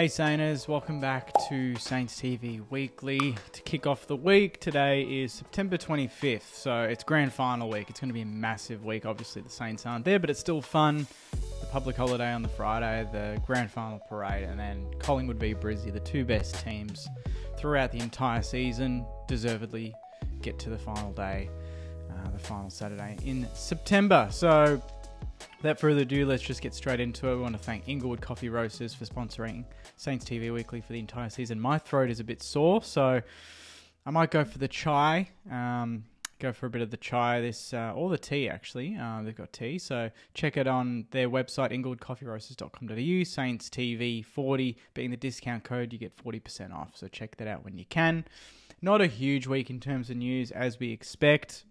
Hey Sainers, welcome back to Saints TV Weekly. To kick off the week, today is September 25th, so it's grand final week. It's going to be a massive week. Obviously the Saints aren't there, but it's still fun. The public holiday on the Friday, the grand final parade, and then Collingwood v Brizzy, the two best teams throughout the entire season, deservedly get to the final day, the final Saturday in September. So without further ado, let's just get straight into it. We want to thank Inglewood Coffee Roasters for sponsoring Saints TV Weekly for the entire season. My throat is a bit sore, so I might go for the chai. Go for a bit of the chai, or the tea actually. They've got tea, so check it on their website, inglewoodcoffeeroasters.com.au. Saints TV 40 being the discount code, you get 40% off. So check that out when you can. Not a huge week in terms of news as we expect.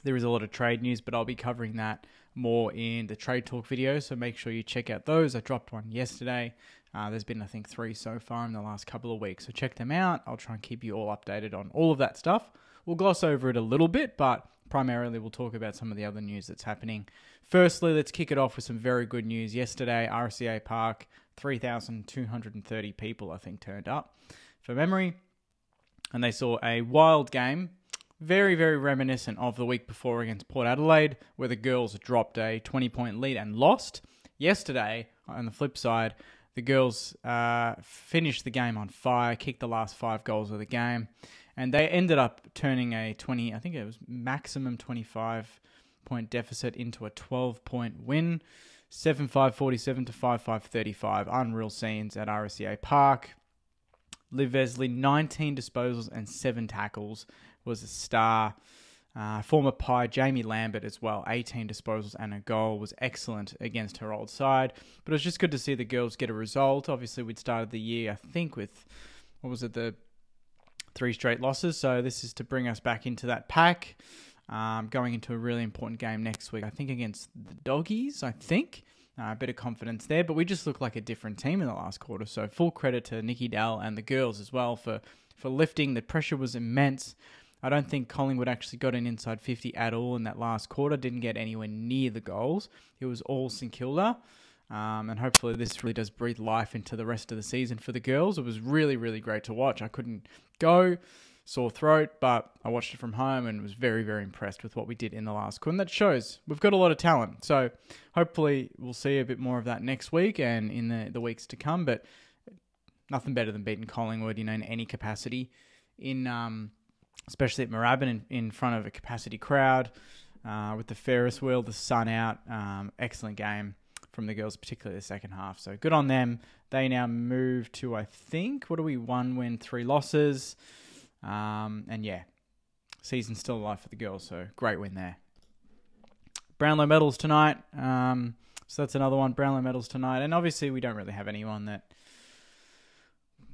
There is a lot of trade news, but I'll be covering that more in the Trade Talk video, so make sure you check out those. I dropped one yesterday. There's been, I think, 3 so far in the last couple of weeks, so check them out. I'll try and keep you all updated on all of that stuff. We'll gloss over it a little bit, but primarily we'll talk about some of the other news that's happening. Firstly, let's kick it off with some very good news. Yesterday, RCA Park, 3,230 people, I think, turned up for memory, and they saw a wild game. Very, very reminiscent of the week before against Port Adelaide, where the girls dropped a 20-point lead and lost. Yesterday, on the flip side, the girls finished the game on fire, kicked the last 5 goals of the game, and they ended up turning a maximum 25-point deficit into a 12-point win, 7-5-47 to 5-5-35. Unreal scenes at RSCA Park. Liv Vesley, 19 disposals and 7 tackles, was a star. Former Pie Jamie Lambert as well, 18 disposals and a goal, was excellent against her old side. But it was just good to see the girls get a result. Obviously, we'd started the year, I think, with, the 3 straight losses. So this is to bring us back into that pack, going into a really important game next week, I think, against the Doggies, a bit of confidence there, but we just look like a different team in the last quarter. So full credit to Nikki Dell and the girls as well for lifting. The pressure was immense. I don't think Collingwood actually got an inside 50 at all in that last quarter. Didn't get anywhere near the goals. It was all St Kilda. And hopefully this really does breathe life into the rest of the season for the girls. It was really, really great to watch. I couldn't go, sore throat, but I watched it from home and was very, very impressed with what we did in the last quarter. And that shows we've got a lot of talent. So hopefully we'll see a bit more of that next week and in the weeks to come. But nothing better than beating Collingwood, in any capacity, especially at Moorabbin in front of a capacity crowd, with the Ferris wheel, the sun out. Excellent game from the girls, particularly the second half. So good on them. They now move to, I think, 1 win, 3 losses. And yeah, season's still alive for the girls, so great win there. Brownlow medals tonight. So that's another one, Brownlow medals tonight. And obviously we don't really have anyone that,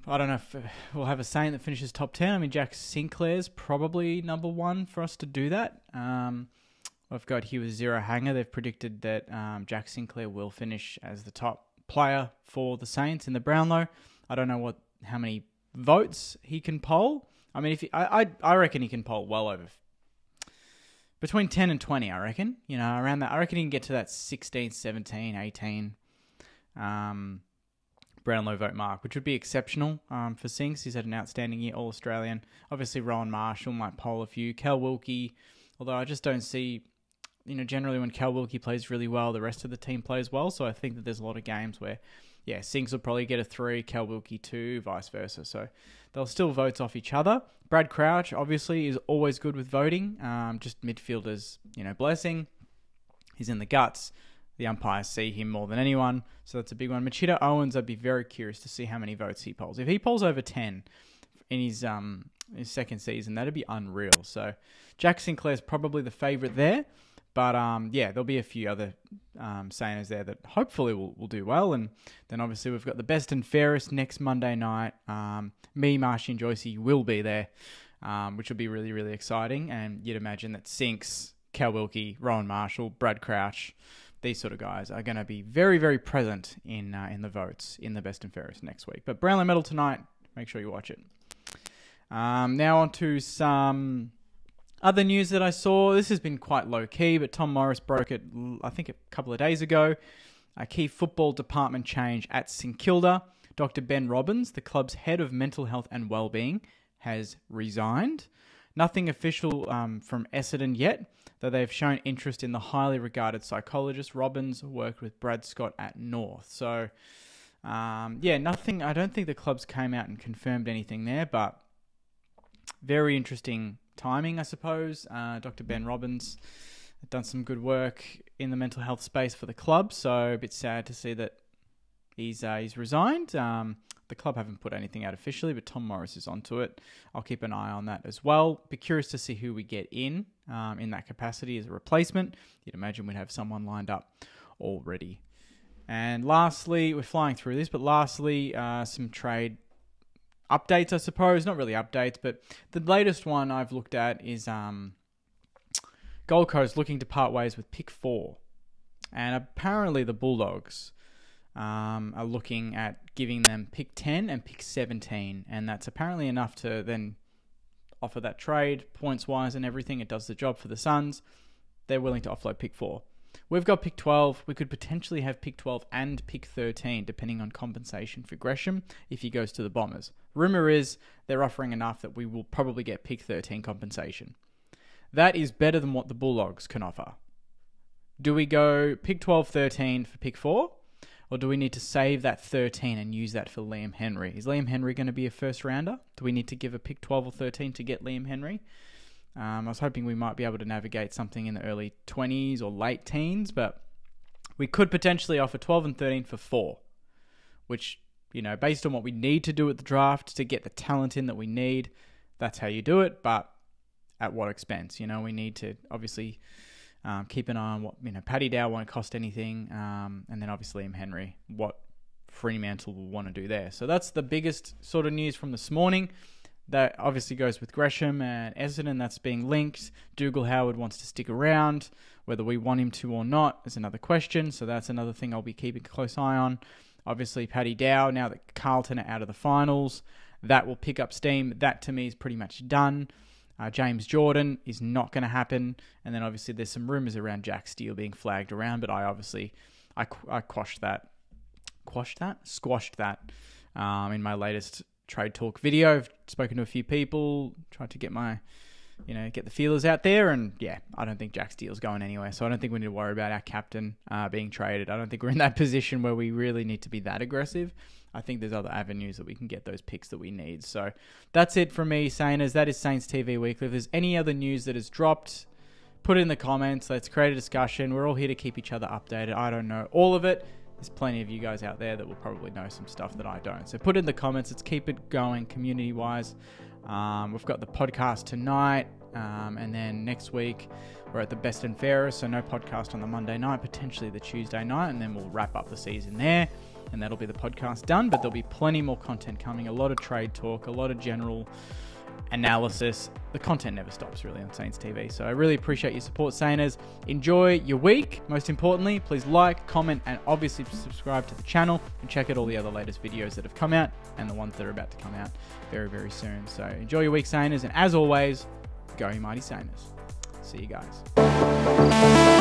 I don't know if we'll have a Saint that finishes top 10. I mean, Jack Sinclair's probably number 1 for us to do that. I've got here with Zero Hanger. They've predicted that Jack Sinclair will finish as the top player for the Saints in the Brownlow. I don't know how many votes he can poll. I mean, I reckon he can poll well over between 10 and 20, I reckon. Around that. I reckon he can get to that 16, 17, 18 Brownlow vote mark, which would be exceptional for Sinks. He's had an outstanding year, All-Australian. Obviously, Rowan Marshall might poll a few. Cal Wilkie, although I just don't see, generally when Cal Wilkie plays really well, the rest of the team plays well. So I think that there's a lot of games where, Sinks will probably get a 3, Cal Wilkie 2, vice versa. So they'll still vote off each other. Brad Crouch, obviously, is always good with voting. Just midfielders, blessing. He's in the guts. The umpires see him more than anyone, so that's a big one. Machida Owens, I'd be very curious to see how many votes he polls. If he polls over 10 in his second season, that'd be unreal. So Jack Sinclair's probably the favourite there, but there'll be a few other Sainers there that hopefully will do well. And then obviously we've got the best and fairest next Monday night. Me, Marshy and Joycey will be there, which will be really, really exciting. And you'd imagine that Sinks, Cal Wilkie, Rowan Marshall, Brad Crouch, these sort of guys are going to be very, very present in the votes in the best and fairest next week. But Brownlow medal tonight, make sure you watch it. Now on to some other news that I saw. This has been quite low-key, but Tom Morris broke it, I think, a couple of days ago. A key football department change at St Kilda. Dr. Ben Robbins, the club's head of mental health and wellbeing, has resigned. Nothing official from Essendon yet, though they've shown interest in the highly regarded psychologist. Robbins worked with Brad Scott at North. So, nothing. I don't think the clubs came out and confirmed anything there, but very interesting timing, I suppose. Dr. Ben Robbins had done some good work in the mental health space for the club, so a bit sad to see that he's resigned. The club haven't put anything out officially, but Tom Morris is onto it. I'll keep an eye on that as well. Be curious to see who we get in that capacity as a replacement. You'd imagine we'd have someone lined up already. And lastly, we're flying through this, but lastly, some trade updates, I suppose. Not really updates, but the latest one I've looked at is Gold Coast looking to part ways with pick 4. And apparently the Bulldogs are looking at giving them pick 10 and pick 17, and that's apparently enough to then offer that trade, points-wise and everything. It does the job for the Suns. They're willing to offload pick 4. We've got pick 12. We could potentially have pick 12 and pick 13, depending on compensation for Gresham if he goes to the Bombers. Rumour is they're offering enough that we will probably get pick 13 compensation. That is better than what the Bulldogs can offer. Do we go pick 12, 13 for pick 4? Or do we need to save that 13 and use that for Liam Henry? Is Liam Henry going to be a first rounder? Do we need to give a pick 12 or 13 to get Liam Henry? I was hoping we might be able to navigate something in the early 20s or late teens, but we could potentially offer 12 and 13 for 4, which, based on what we need to do at the draft to get the talent in that we need, that's how you do it, but at what expense? We need to obviously keep an eye on what, Paddy Dow won't cost anything, and then obviously Liam Henry, what Fremantle will want to do there. So that's the biggest sort of news from this morning. That obviously goes with Gresham and Essendon. That's being linked. Dougal Howard wants to stick around. Whether we want him to or not is another question. So that's another thing I'll be keeping a close eye on. Obviously, Paddy Dow, now that Carlton are out of the finals, that will pick up steam. That, to me, is pretty much done. James Jordan is not going to happen. And then, obviously, there's some rumours around Jack Steele being flagged around. But I quashed that. Squashed that in my latest trade talk video. I've spoken to a few people, tried to get get the feelers out there, and I don't think Jack Steele's going anywhere, so I don't think we need to worry about our captain being traded. I don't think we're in that position where we really need to be that aggressive. I think there's other avenues that we can get those picks that we need. So that's it from me, Sainers. That is Saints TV Weekly. If there's any other news that has dropped, put it in the comments. Let's create a discussion. We're all here to keep each other updated. I don't know all of it. There's plenty of you guys out there that will probably know some stuff that I don't. So put it in the comments. Let's keep it going community-wise. We've got the podcast tonight, and then next week we're at the Best and Fairest, so no podcast on the Monday night, potentially the Tuesday night, and then we'll wrap up the season there, and that'll be the podcast done. But there'll be plenty more content coming, a lot of trade talk, a lot of general analysis. The content never stops really on Saints TV, so I really appreciate your support, Sainers. Enjoy your week. Most importantly, please like, comment, and obviously subscribe to the channel, and check out all the other latest videos that have come out and the ones that are about to come out very, very soon. So enjoy your week, Sainers, and as always, go you mighty Sainers. See you guys.